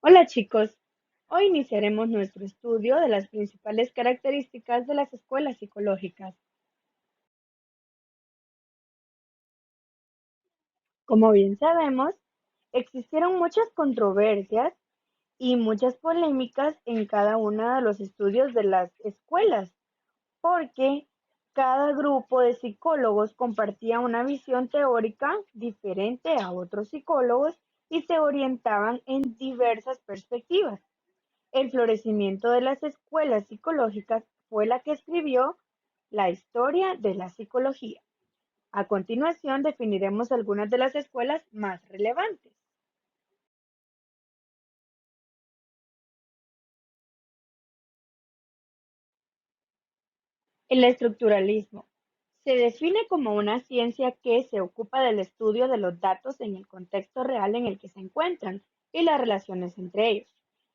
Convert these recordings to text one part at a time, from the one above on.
Hola chicos, hoy iniciaremos nuestro estudio de las principales características de las escuelas psicológicas. Como bien sabemos, existieron muchas controversias y muchas polémicas en cada uno de los estudios de las escuelas, porque cada grupo de psicólogos compartía una visión teórica diferente a otros psicólogos y se orientaban en diversas perspectivas. El florecimiento de las escuelas psicológicas fue la que escribió la historia de la psicología. A continuación definiremos algunas de las escuelas más relevantes. El estructuralismo se define como una ciencia que se ocupa del estudio de los datos en el contexto real en el que se encuentran y las relaciones entre ellos.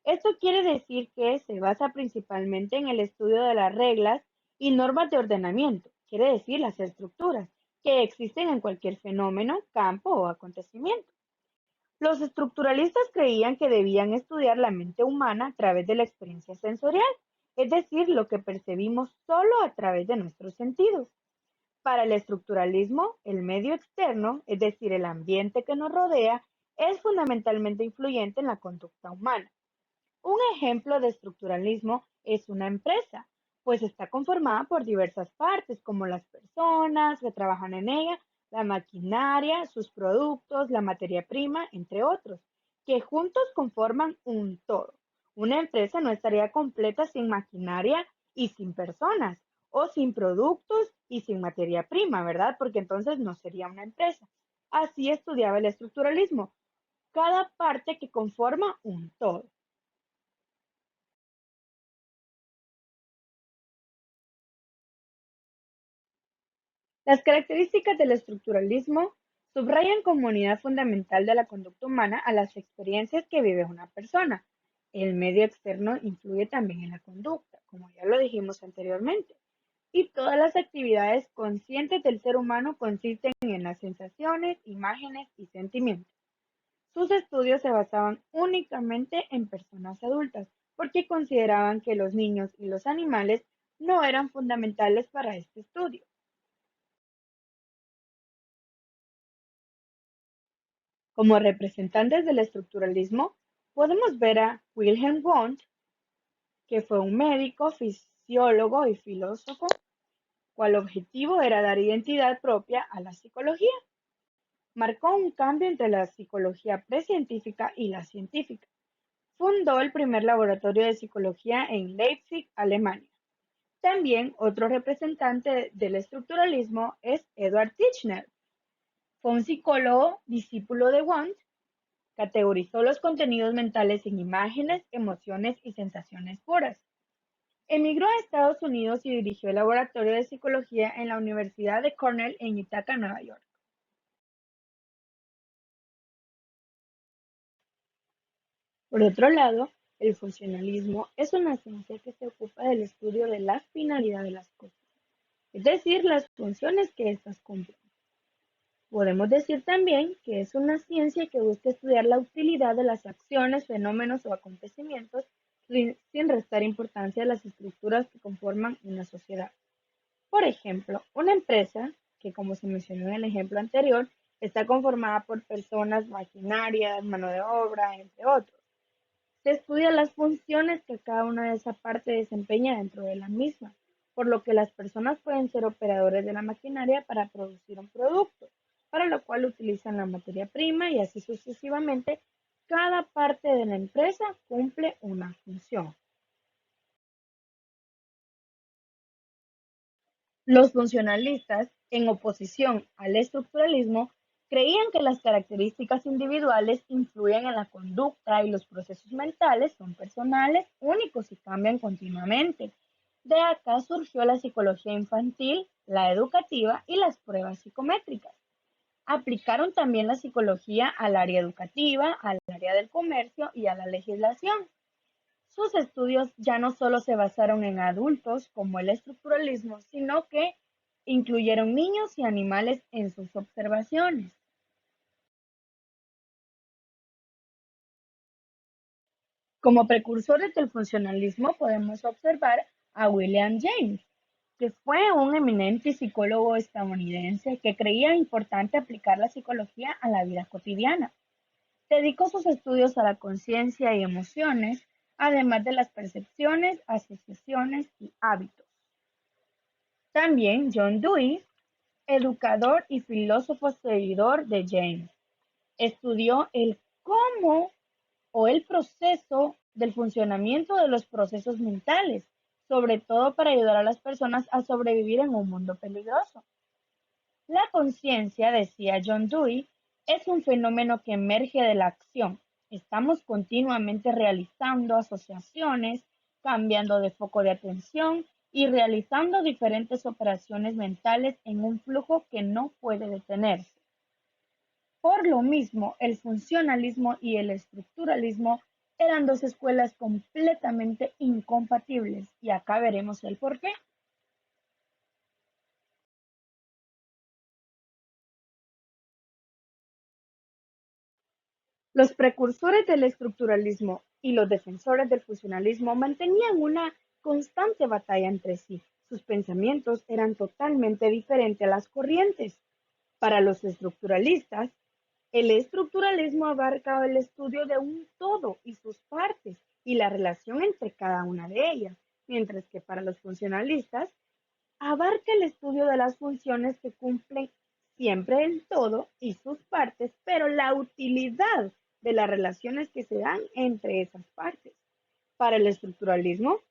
Esto quiere decir que se basa principalmente en el estudio de las reglas y normas de ordenamiento, quiere decir las estructuras, que existen en cualquier fenómeno, campo o acontecimiento. Los estructuralistas creían que debían estudiar la mente humana a través de la experiencia sensorial, es decir, lo que percibimos solo a través de nuestros sentidos. Para el estructuralismo, el medio externo, es decir, el ambiente que nos rodea, es fundamentalmente influyente en la conducta humana. Un ejemplo de estructuralismo es una empresa, pues está conformada por diversas partes, como las personas que trabajan en ella, la maquinaria, sus productos, la materia prima, entre otros, que juntos conforman un todo. Una empresa no estaría completa sin maquinaria y sin personas, o sin productos y sin materia prima, ¿verdad? Porque entonces no sería una empresa. Así estudiaba el estructuralismo, cada parte que conforma un todo. Las características del estructuralismo subrayan como unidad fundamental de la conducta humana a las experiencias que vive una persona. El medio externo influye también en la conducta, como ya lo dijimos anteriormente, y todas las actividades conscientes del ser humano consisten en las sensaciones, imágenes y sentimientos. Sus estudios se basaban únicamente en personas adultas, porque consideraban que los niños y los animales no eran fundamentales para este estudio. Como representantes del estructuralismo, podemos ver a Wilhelm Wundt, que fue un médico, fisiólogo y filósofo, cual objetivo era dar identidad propia a la psicología. Marcó un cambio entre la psicología precientífica y la científica. Fundó el primer laboratorio de psicología en Leipzig, Alemania. También otro representante del estructuralismo es Edward Titchener. Fue un psicólogo discípulo de Wundt. Categorizó los contenidos mentales en imágenes, emociones y sensaciones puras. Emigró a Estados Unidos y dirigió el laboratorio de psicología en la Universidad de Cornell en Ithaca, Nueva York. Por otro lado, el funcionalismo es una ciencia que se ocupa del estudio de la finalidad de las cosas, es decir, las funciones que éstas cumplen. Podemos decir también que es una ciencia que busca estudiar la utilidad de las acciones, fenómenos o acontecimientos sin restar importancia a las estructuras que conforman una sociedad. Por ejemplo, una empresa, que como se mencionó en el ejemplo anterior, está conformada por personas, maquinarias, mano de obra, entre otros. Se estudia las funciones que cada una de esa parte desempeña dentro de la misma, por lo que las personas pueden ser operadores de la maquinaria para producir un producto, para lo cual utilizan la materia prima y así sucesivamente. Cada parte de la empresa cumple una función. Los funcionalistas, en oposición al estructuralismo, creían que las características individuales influyen en la conducta y los procesos mentales son personales, únicos y cambian continuamente. De acá surgió la psicología infantil, la educativa y las pruebas psicométricas. Aplicaron también la psicología al área educativa, al área del comercio y a la legislación. Sus estudios ya no solo se basaron en adultos como el estructuralismo, sino que incluyeron niños y animales en sus observaciones. Como precursores del funcionalismo podemos observar a William James, que fue un eminente psicólogo estadounidense que creía importante aplicar la psicología a la vida cotidiana. Dedicó sus estudios a la conciencia y emociones, además de las percepciones, asociaciones y hábitos. También John Dewey, educador y filósofo seguidor de James, estudió el cómo o el proceso del funcionamiento de los procesos mentales, sobre todo para ayudar a las personas a sobrevivir en un mundo peligroso. La conciencia, decía John Dewey, es un fenómeno que emerge de la acción. Estamos continuamente realizando asociaciones, cambiando de foco de atención y realizando diferentes operaciones mentales en un flujo que no puede detenerse. Por lo mismo, el funcionalismo y el estructuralismo eran dos escuelas completamente incompatibles, y acá veremos el porqué. Los precursores del estructuralismo y los defensores del funcionalismo mantenían una constante batalla entre sí. Sus pensamientos eran totalmente diferentes a las corrientes. Para los estructuralistas, el estructuralismo abarca el estudio de un todo y sus partes y la relación entre cada una de ellas, mientras que para los funcionalistas abarca el estudio de las funciones que cumplen siempre el todo y sus partes, pero la utilidad de las relaciones que se dan entre esas partes. Para el estructuralismo,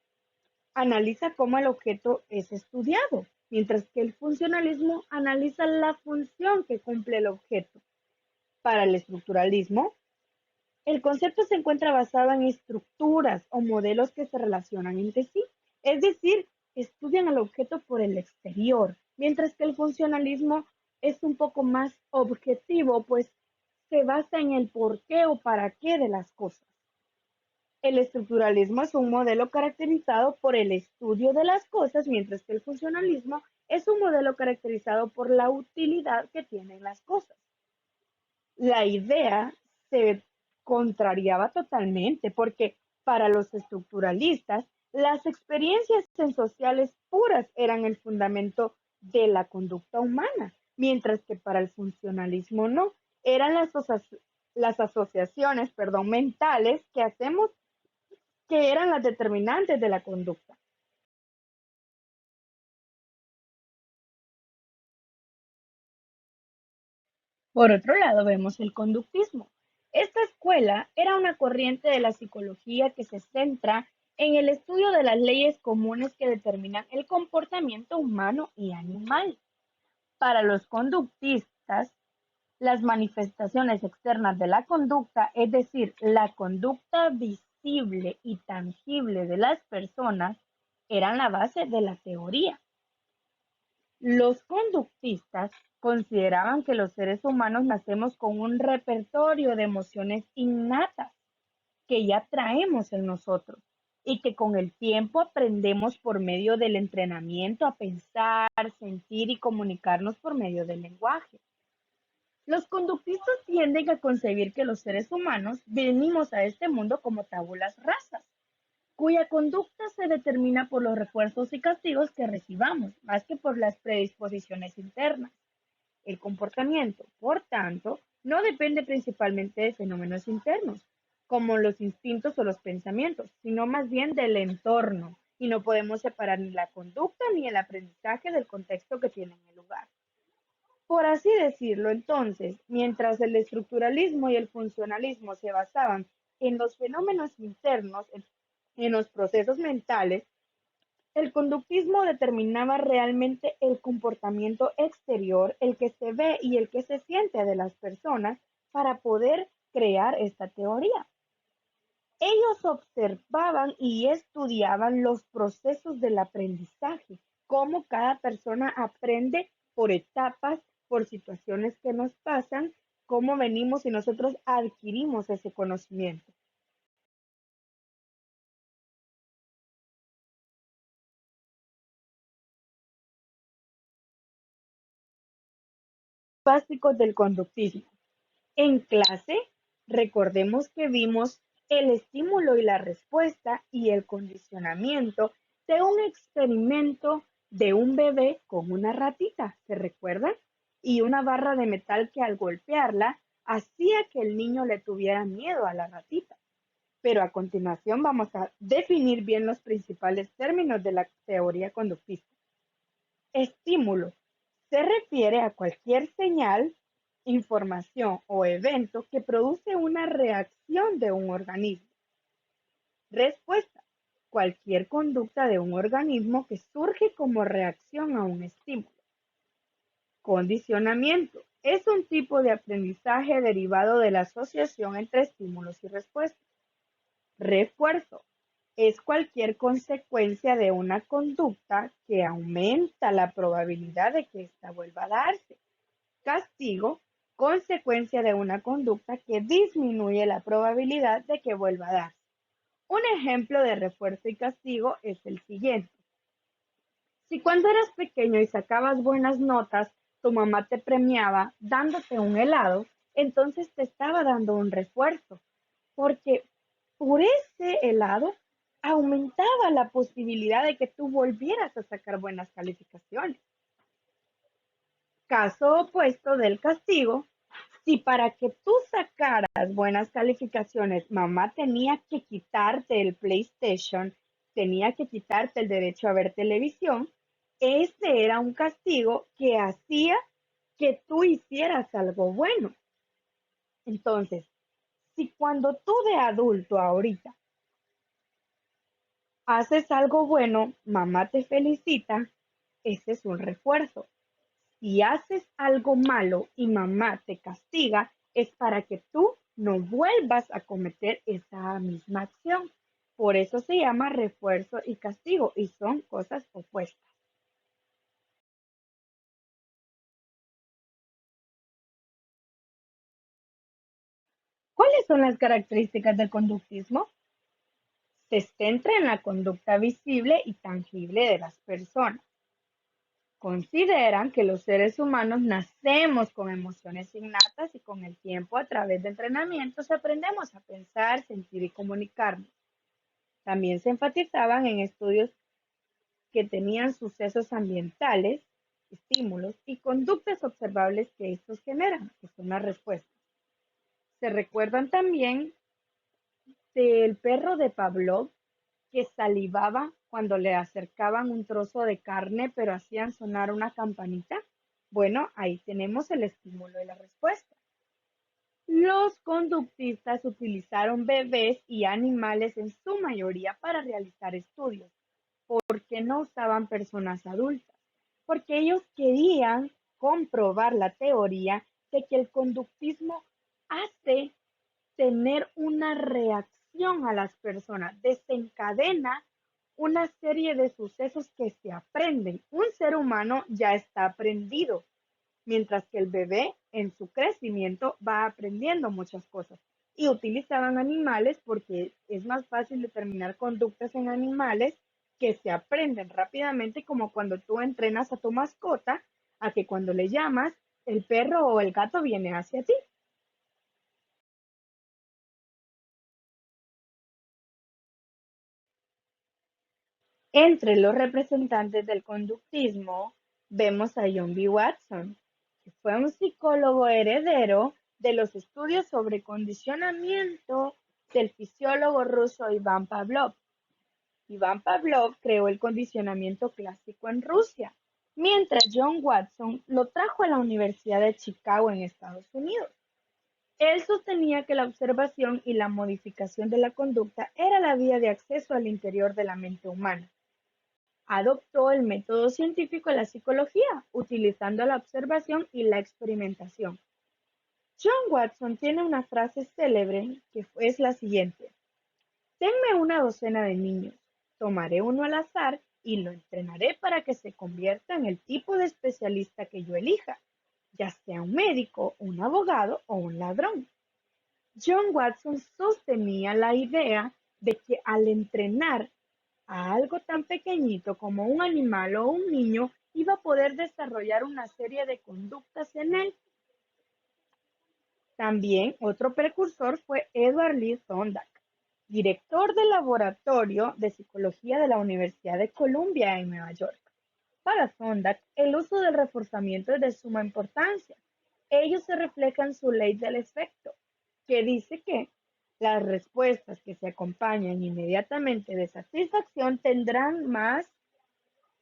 analiza cómo el objeto es estudiado, mientras que el funcionalismo analiza la función que cumple el objeto. Para el estructuralismo, el concepto se encuentra basado en estructuras o modelos que se relacionan entre sí, es decir, estudian al objeto por el exterior, mientras que el funcionalismo es un poco más objetivo, pues se basa en el por qué o para qué de las cosas. El estructuralismo es un modelo caracterizado por el estudio de las cosas, mientras que el funcionalismo es un modelo caracterizado por la utilidad que tienen las cosas. La idea se contrariaba totalmente porque para los estructuralistas las experiencias sensoriales puras eran el fundamento de la conducta humana, mientras que para el funcionalismo no, eran las asociaciones, mentales que hacemos que eran las determinantes de la conducta. Por otro lado, vemos el conductismo. Esta escuela era una corriente de la psicología que se centra en el estudio de las leyes comunes que determinan el comportamiento humano y animal. Para los conductistas, las manifestaciones externas de la conducta, es decir, la conducta visible y tangible de las personas, eran la base de la teoría. Los conductistas consideraban que los seres humanos nacemos con un repertorio de emociones innatas que ya traemos en nosotros y que con el tiempo aprendemos por medio del entrenamiento a pensar, sentir y comunicarnos por medio del lenguaje. Los conductistas tienden a concebir que los seres humanos venimos a este mundo como tabulas rasas, cuya conducta se determina por los refuerzos y castigos que recibamos, más que por las predisposiciones internas. El comportamiento, por tanto, no depende principalmente de fenómenos internos, como los instintos o los pensamientos, sino más bien del entorno, y no podemos separar ni la conducta ni el aprendizaje del contexto que tienen el lugar. Por así decirlo, entonces, mientras el estructuralismo y el funcionalismo se basaban en los fenómenos internos, en los procesos mentales, el conductismo determinaba realmente el comportamiento exterior, el que se ve y el que se siente de las personas para poder crear esta teoría. Ellos observaban y estudiaban los procesos del aprendizaje, cómo cada persona aprende por etapas, por situaciones que nos pasan, cómo venimos y nosotros adquirimos ese conocimiento. Básicos del conductismo. En clase, recordemos que vimos el estímulo y la respuesta y el condicionamiento de un experimento de un bebé con una ratita, ¿se recuerdan? Y una barra de metal que al golpearla hacía que el niño le tuviera miedo a la ratita. Pero a continuación vamos a definir bien los principales términos de la teoría conductista. Estímulo se refiere a cualquier señal, información o evento que produce una reacción de un organismo. Respuesta: cualquier conducta de un organismo que surge como reacción a un estímulo. Condicionamiento: es un tipo de aprendizaje derivado de la asociación entre estímulos y respuestas. Refuerzo: es cualquier consecuencia de una conducta que aumenta la probabilidad de que ésta vuelva a darse. Castigo: consecuencia de una conducta que disminuye la probabilidad de que vuelva a darse. Un ejemplo de refuerzo y castigo es el siguiente. Si cuando eras pequeño y sacabas buenas notas, tu mamá te premiaba dándote un helado, entonces te estaba dando un refuerzo, porque por ese helado aumentaba la posibilidad de que tú volvieras a sacar buenas calificaciones. Caso opuesto del castigo: si para que tú sacaras buenas calificaciones, mamá tenía que quitarte el PlayStation, tenía que quitarte el derecho a ver televisión, ese era un castigo que hacía que tú hicieras algo bueno. Entonces, si cuando tú de adulto ahorita haces algo bueno, mamá te felicita, ese es un refuerzo. Si haces algo malo y mamá te castiga, es para que tú no vuelvas a cometer esa misma acción. Por eso se llama refuerzo y castigo y son cosas opuestas. ¿Cuáles son las características del conductismo? Se centra en la conducta visible y tangible de las personas. Consideran que los seres humanos nacemos con emociones innatas y con el tiempo, a través de entrenamientos, aprendemos a pensar, sentir y comunicarnos. También se enfatizaban en estudios que tenían sucesos ambientales, estímulos y conductas observables que estos generan, que son las respuestas. Se recuerdan también del perro de Pavlov, que salivaba cuando le acercaban un trozo de carne, pero hacían sonar una campanita. Bueno, ahí tenemos el estímulo y la respuesta. Los conductistas utilizaron bebés y animales en su mayoría para realizar estudios. ¿Por qué no usaban personas adultas? Porque ellos querían comprobar la teoría de que el conductismo hace tener una reacción a las personas, desencadena una serie de sucesos que se aprenden. Un ser humano ya está aprendido, mientras que el bebé en su crecimiento va aprendiendo muchas cosas. Y utilizaban animales porque es más fácil determinar conductas en animales que se aprenden rápidamente, como cuando tú entrenas a tu mascota a que cuando le llamas, el perro o el gato viene hacia ti. Entre los representantes del conductismo vemos a John B. Watson, que fue un psicólogo heredero de los estudios sobre condicionamiento del fisiólogo ruso Iván Pavlov. Iván Pavlov creó el condicionamiento clásico en Rusia, mientras John Watson lo trajo a la Universidad de Chicago en Estados Unidos. Él sostenía que la observación y la modificación de la conducta era la vía de acceso al interior de la mente humana. Adoptó el método científico de la psicología, utilizando la observación y la experimentación. John Watson tiene una frase célebre que es la siguiente: denme una docena de niños, tomaré uno al azar y lo entrenaré para que se convierta en el tipo de especialista que yo elija, ya sea un médico, un abogado o un ladrón. John Watson sostenía la idea de que al entrenar a algo tan pequeñito como un animal o un niño, iba a poder desarrollar una serie de conductas en él. También otro precursor fue Edward Lee Thorndike. director del Laboratorio de Psicología de la Universidad de Columbia en Nueva York. Para Sondag, el uso del reforzamiento es de suma importancia. Ello se refleja en su ley del efecto, que dice que las respuestas que se acompañan inmediatamente de satisfacción tendrán más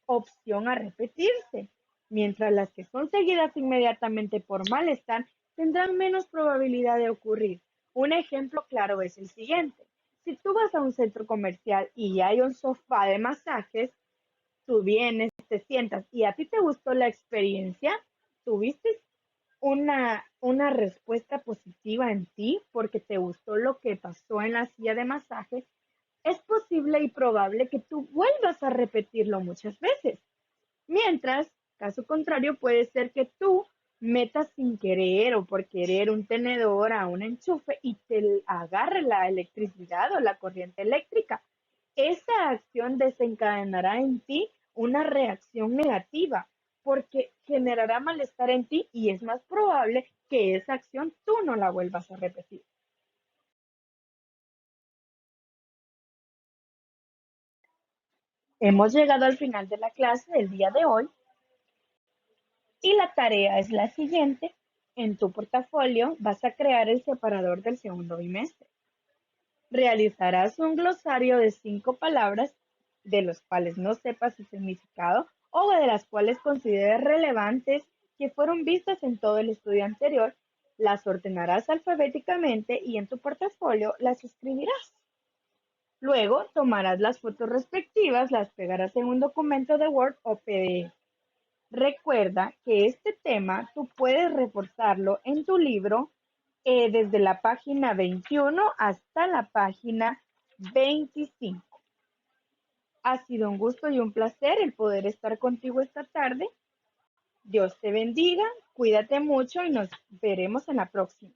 opción a repetirse, mientras las que son seguidas inmediatamente por malestar tendrán menos probabilidad de ocurrir. Un ejemplo claro es el siguiente. Si tú vas a un centro comercial y hay un sofá de masajes, tú vienes, te sientas y a ti te gustó la experiencia, tuviste una respuesta positiva en ti porque te gustó lo que pasó en la silla de masaje, es posible y probable que tú vuelvas a repetirlo muchas veces. Mientras, caso contrario, puede ser que tú metas sin querer o por querer un tenedor a un enchufe y te agarre la electricidad o la corriente eléctrica. Esa acción desencadenará en ti una reacción negativa porque generará malestar en ti y es más probable que esa acción tú no la vuelvas a repetir. Hemos llegado al final de la clase del día de hoy y la tarea es la siguiente. En tu portafolio vas a crear el separador del segundo bimestre. Realizarás un glosario de 5 palabras de los cuales no sepas su significado o de las cuales consideres relevantes que fueron vistas en todo el estudio anterior. Las ordenarás alfabéticamente y en tu portafolio las escribirás. Luego tomarás las fotos respectivas, las pegarás en un documento de Word o PDF. Recuerda que este tema tú puedes reforzarlo en tu libro desde la página 21 hasta la página 25. Ha sido un gusto y un placer el poder estar contigo esta tarde. Dios te bendiga, cuídate mucho y nos veremos en la próxima.